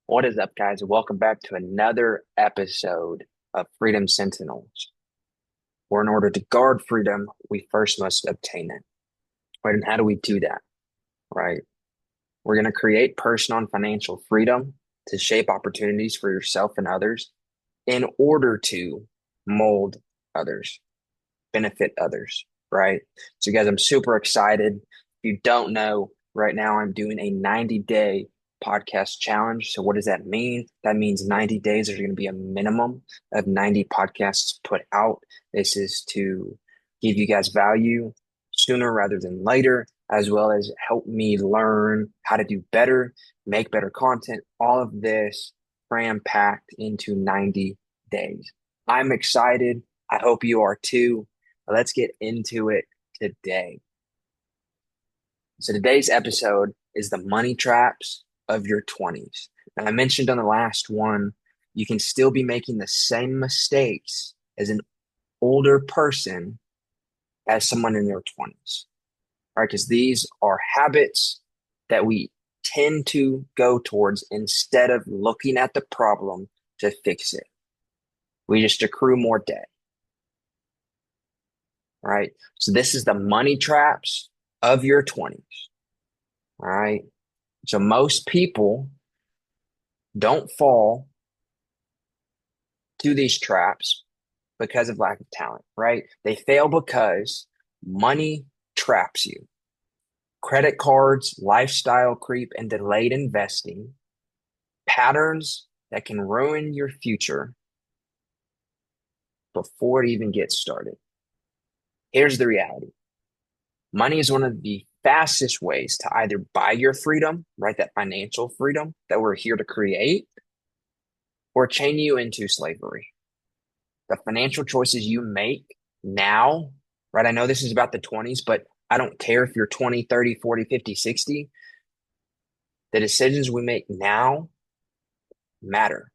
What is up, guys? Welcome back to another episode of Freedom Sentinels, where in order to guard freedom, we first must obtain it. Right? And how do we do that? Right? We're going to create personal and financial freedom to shape opportunities for yourself and others in order to mold others, benefit others. Right? So, guys, I'm super excited. If you don't know, right now I'm doing a 90-day podcast challenge. So what does that mean? That means 90 days, there's going to be a minimum of 90 podcasts put out. This is to give you guys value sooner rather than later, as well as help me learn how to do better, make better content, all of this cram packed into 90 days. I'm excited. I hope you are too. Let's get into it today. So today's episode is the money traps of your 20s. And I mentioned on the last one, you can still be making the same mistakes as an older person as someone in their 20s, right? Because these are habits that we tend to go towards instead of looking at the problem to fix it. We just accrue more debt, right? So this is the money traps of your 20s, all right? So most people don't fall to these traps because of lack of talent, right? They fail because money traps you. Credit cards, lifestyle creep, and delayed investing, patterns that can ruin your future before it even gets started. Here's the reality. Money is one of the fastest ways to either buy your freedom, right? That financial freedom that we're here to create, or chain you into slavery. The financial choices you make now, right? I know this is about the 20s, but I don't care if you're 20, 30, 40, 50, 60. The decisions we make now matter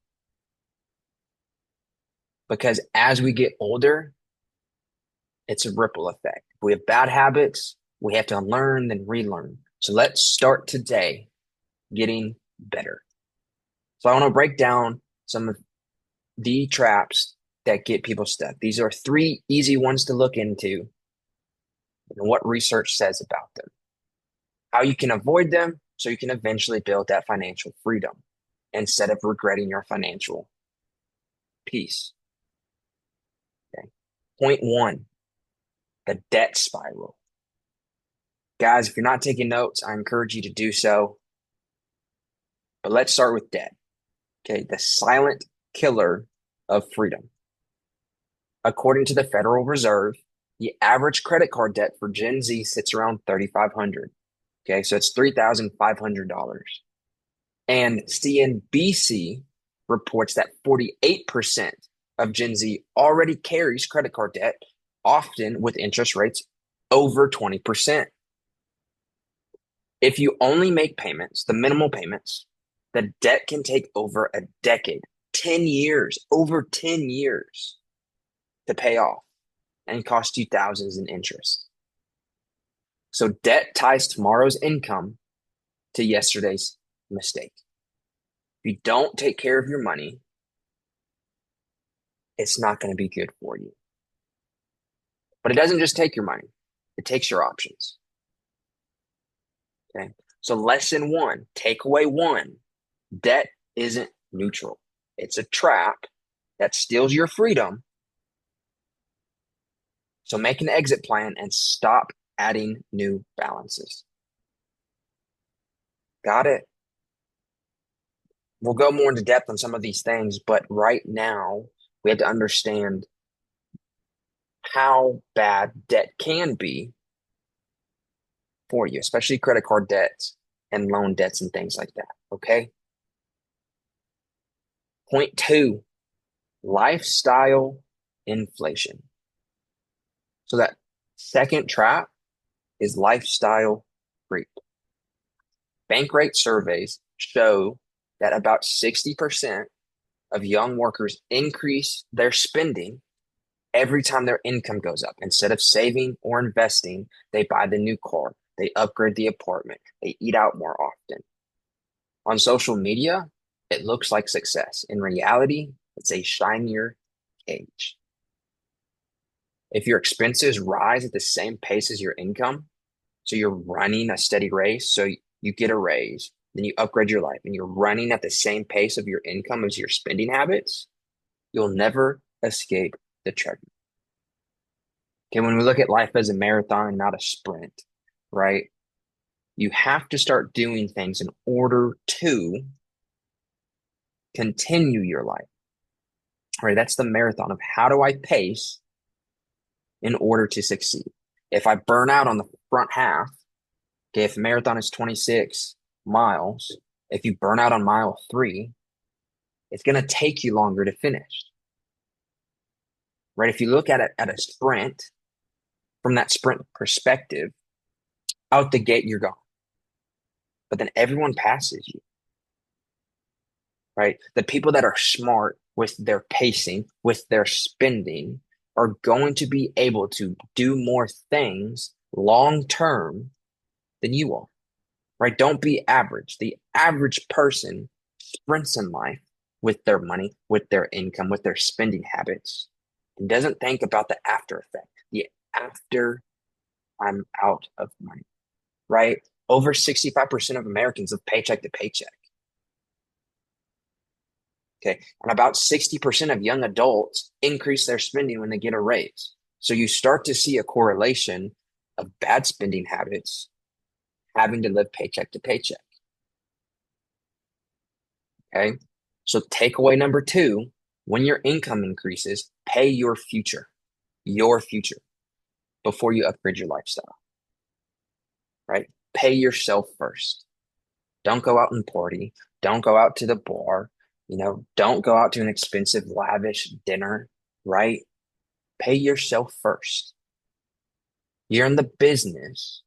because as we get older, it's a ripple effect. If we have bad habits, we have to unlearn and relearn. So let's start today getting better. So I want to break down some of the traps that get people stuck. These are three easy ones to look into and what research says about them, how you can avoid them so you can eventually build that financial freedom instead of regretting your financial peace. Okay. Point one, the debt spiral. Guys, if you're not taking notes, I encourage you to do so. But let's start with debt. Okay, the silent killer of freedom. According to the Federal Reserve, the average credit card debt for Gen Z sits around $3,500. Okay, so it's $3,500. And CNBC reports that 48% of Gen Z already carries credit card debt, often with interest rates over 20%. If you only make payments, the minimal payments, the debt can take over a decade, 10 years, over 10 years to pay off and cost you thousands in interest. So debt ties tomorrow's income to yesterday's mistake. If you don't take care of your money, it's not going to be good for you. But it doesn't just take your money, it takes your options. Okay. So lesson one, takeaway one, debt isn't neutral. It's a trap that steals your freedom. So make an exit plan and stop adding new balances. Got it? We'll go more into depth on some of these things, but right now we have to understand how bad debt can be for you, especially credit card debts and loan debts and things like that. Okay. Point two, lifestyle inflation. So that second trap is lifestyle creep. Bank rate surveys show that about 60% of young workers increase their spending every time their income goes up. Instead of saving or investing, they buy the new car, they upgrade the apartment, they eat out more often. On social media, it looks like success. In reality, it's a shinier cage. If your expenses rise at the same pace as your income, so you're running a steady race, so you get a raise, then you upgrade your life, and you're running at the same pace of your income as your spending habits, you'll never escape the treadmill. Okay, when we look at life as a marathon and not a sprint, right? You have to start doing things in order to continue your life, right? That's the marathon of how do I pace in order to succeed. If I burn out on the front half, okay, if the marathon is 26 miles, if you burn out on mile 3, it's going to take you longer to finish, right? If you look at it at a sprint, from that sprint perspective, out the gate, you're gone. But then everyone passes you, right? The people that are smart with their pacing, with their spending, are going to be able to do more things long term than you are, right? Don't be average. The average person sprints in life with their money, with their income, with their spending habits, and doesn't think about the after effect, the after I'm out of money, right? Over 65% of Americans live paycheck to paycheck. Okay. And about 60% of young adults increase their spending when they get a raise. So you start to see a correlation of bad spending habits having to live paycheck to paycheck. Okay. So takeaway number 2, when your income increases, pay your future before you upgrade your lifestyle, right? Pay yourself first. Don't go out and party. Don't go out to the bar. Don't go out to an expensive, lavish dinner, right? Pay yourself first. You're in the business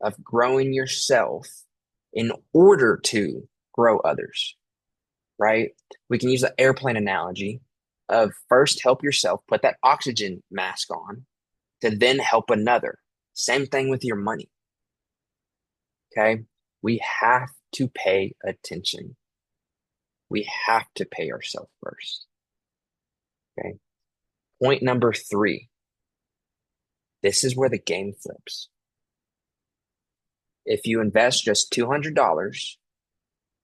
of growing yourself in order to grow others, right? We can use the airplane analogy of first help yourself, put that oxygen mask on, to then help another. Same thing with your money. Okay. We have to pay attention. We have to pay ourselves first. Okay. Point number 3. This is where the game flips. If you invest just $200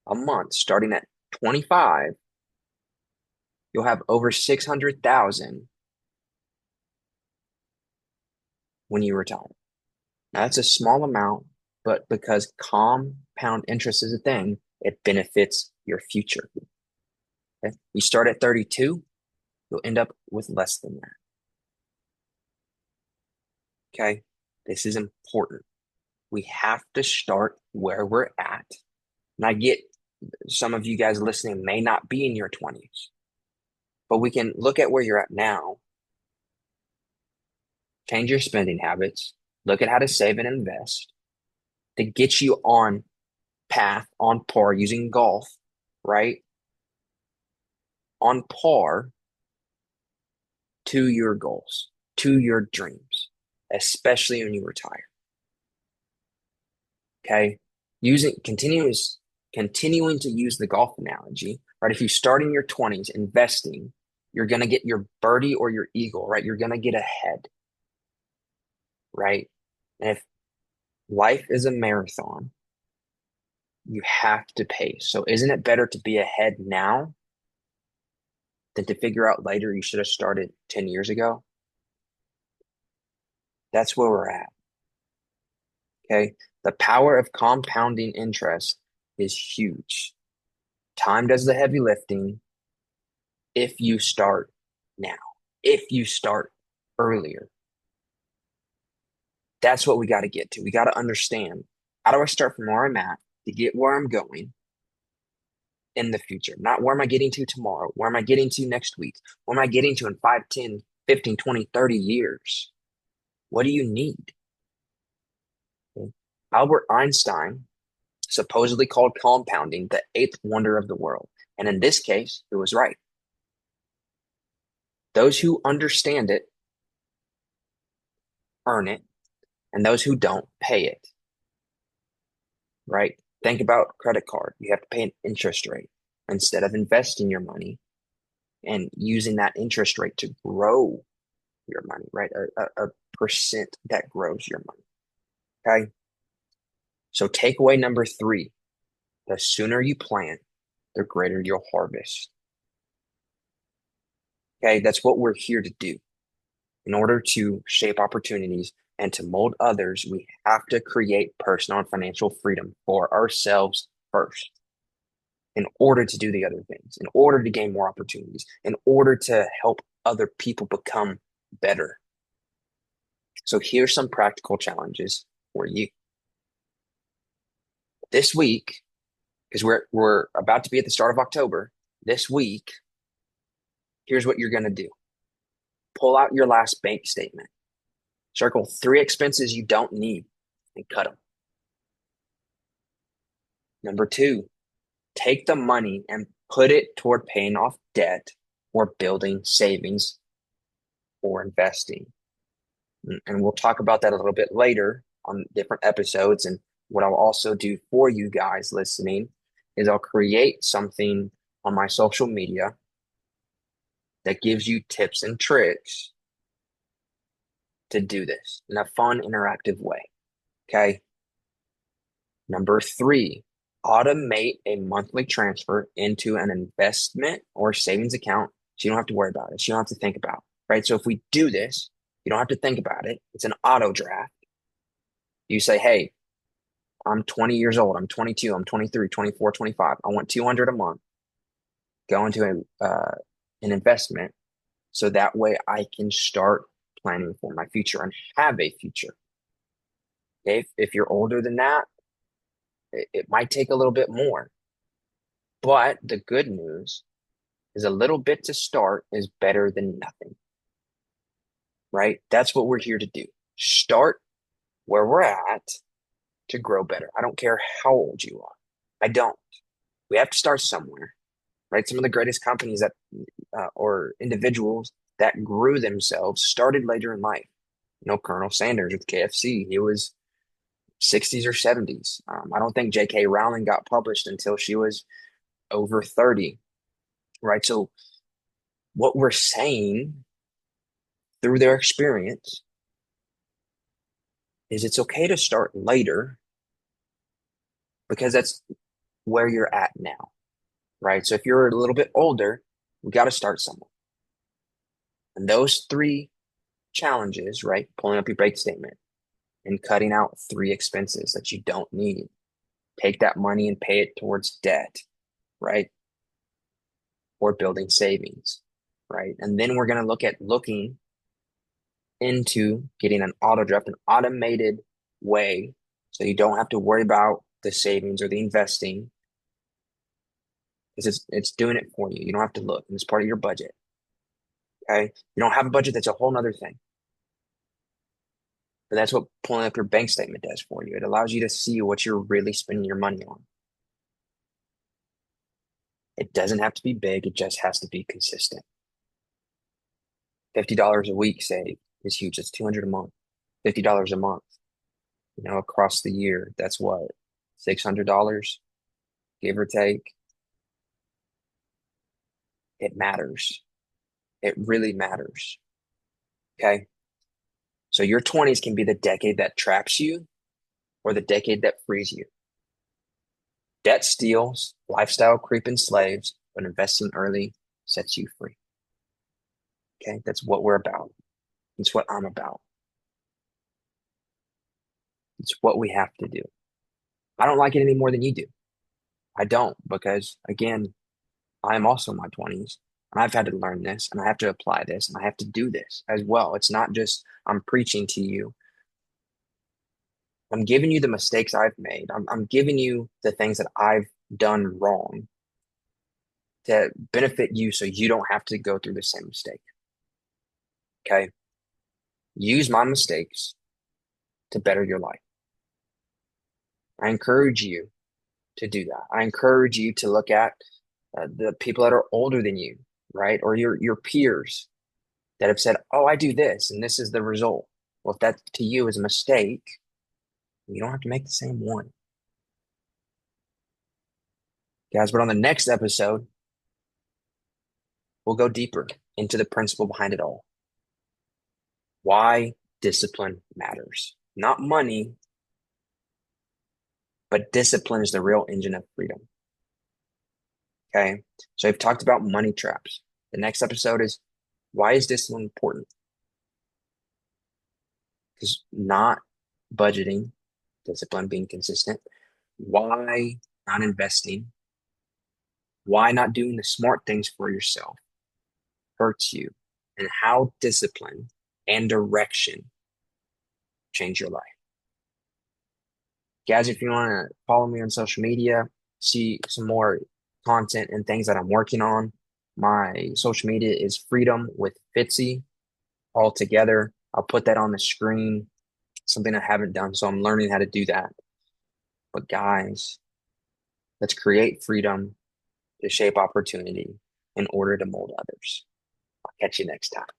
a month, starting at 25, you'll have over 600,000 when you retire. Now that's a small amount, but because compound interest is a thing, it benefits your future. Okay? You start at 32, you'll end up with less than that. Okay. This is important. We have to start where we're at. And I get some of you guys listening may not be in your 20s, but we can look at where you're at now, change your spending habits, look at how to save and invest to get you on path, on par, using golf, right? On par to your goals, to your dreams, especially when you retire. Okay. Continuing to use the golf analogy, right? If you start in your 20s investing, you're going to get your birdie or your eagle, right? You're going to get ahead, right? And if life is a marathon, you have to pace. So isn't it better to be ahead now than to figure out later you should have started 10 years ago? That's where we're at. Okay. The power of compounding interest is huge. Time does the heavy lifting if you start now, if you start earlier. That's what we got to get to. We got to understand, how do I start from where I'm at to get where I'm going in the future? Not where am I getting to tomorrow? Where am I getting to next week? Where am I getting to in 5, 10, 15, 20, 30 years? What do you need? Okay. Albert Einstein supposedly called compounding the 8th wonder of the world. And in this case, it was right. Those who understand it earn it, and those who don't pay it, right? Think about credit card. You have to pay an interest rate instead of investing your money and using that interest rate to grow your money, right? A percent that grows your money. Okay. So takeaway number three, the sooner you plant, the greater you'll harvest. Okay. That's what we're here to do. In order to shape opportunities and to mold others, we have to create personal and financial freedom for ourselves first in order to do the other things, in order to gain more opportunities, in order to help other people become better. So here's some practical challenges for you this week, because we're about to be at the start of October. This week, here's what you're going to do. Pull out your last bank statement. Circle three expenses you don't need and cut them. Number two, take the money and put it toward paying off debt or building savings or investing. And we'll talk about that a little bit later on different episodes. And what I'll also do for you guys listening is I'll create something on my social media that gives you tips and tricks to do this in a fun, interactive way. Okay. Number three, automate a monthly transfer into an investment or savings account so you don't have to worry about it. So you don't have to think about it, right? So if we do this, you don't have to think about it. It's an auto draft. You say, hey, I'm 20 years old. I'm 22. I'm 23, 24, 25. I want 200 a month. Go into an investment so that way I can start planning for my future and have a future. Okay? If you're older than that, it might take a little bit more. But the good news is a little bit to start is better than nothing, right? That's what we're here to do. Start where we're at to grow better. I don't care how old you are. I don't. We have to start somewhere, right? Some of the greatest companies that or individuals that grew themselves started later in life. You know, Colonel Sanders with KFC, he was 60s or 70s. I don't think J.K. Rowling got published until she was over 30, right? So what we're saying through their experience is it's okay to start later because that's where you're at now, right? So if you're a little bit older, we got to start somewhere. And those three challenges, right? Pulling up your bank statement and cutting out three expenses that you don't need. Take that money and pay it towards debt, right? Or building savings, right? And then we're going to look at looking into getting an auto draft, an automated way so you don't have to worry about the savings or the investing because it's doing it for you. You don't have to look, and it's part of your budget. Okay. You don't have a budget, that's a whole nother thing. But that's what pulling up your bank statement does for you. It allows you to see what you're really spending your money on. It doesn't have to be big, it just has to be consistent. $50 a week, say, is huge. That's 200 a month. $50 a month, across the year, that's what? $600, give or take. It matters. It really matters. Okay. So your 20s can be the decade that traps you or the decade that frees you. Debt steals, lifestyle creep enslaves, but investing early sets you free. Okay. That's what we're about. It's what I'm about. It's what we have to do. I don't like it any more than you do. I don't because, again, I'm also in my 20s and I've had to learn this and I have to apply this and I have to do this as well. It's not just I'm preaching to you. I'm giving you the mistakes I've made. I'm giving you the things that I've done wrong to benefit you so you don't have to go through the same mistake. Okay. Use my mistakes to better your life. I encourage you to do that. I encourage you to look at the people that are older than you, right? Or your peers that have said, oh, I do this and this is the result. Well, if that to you is a mistake, you don't have to make the same one. Guys, but on the next episode, we'll go deeper into the principle behind it all. Why discipline matters. Not money, but discipline is the real engine of freedom. Okay. So I've talked about money traps. The next episode is why is discipline important? Because not budgeting, discipline being consistent. Why not investing? Why not doing the smart things for yourself hurts you? And how discipline and direction change your life. Guys, if you want to follow me on social media, see some more content and things that I'm working on, my social media is Freedom with Fitzy all together. I'll put that on the screen, something I haven't done, so I'm learning how to do that. But guys, let's create freedom to shape opportunity in order to mold others. I'll catch you next time.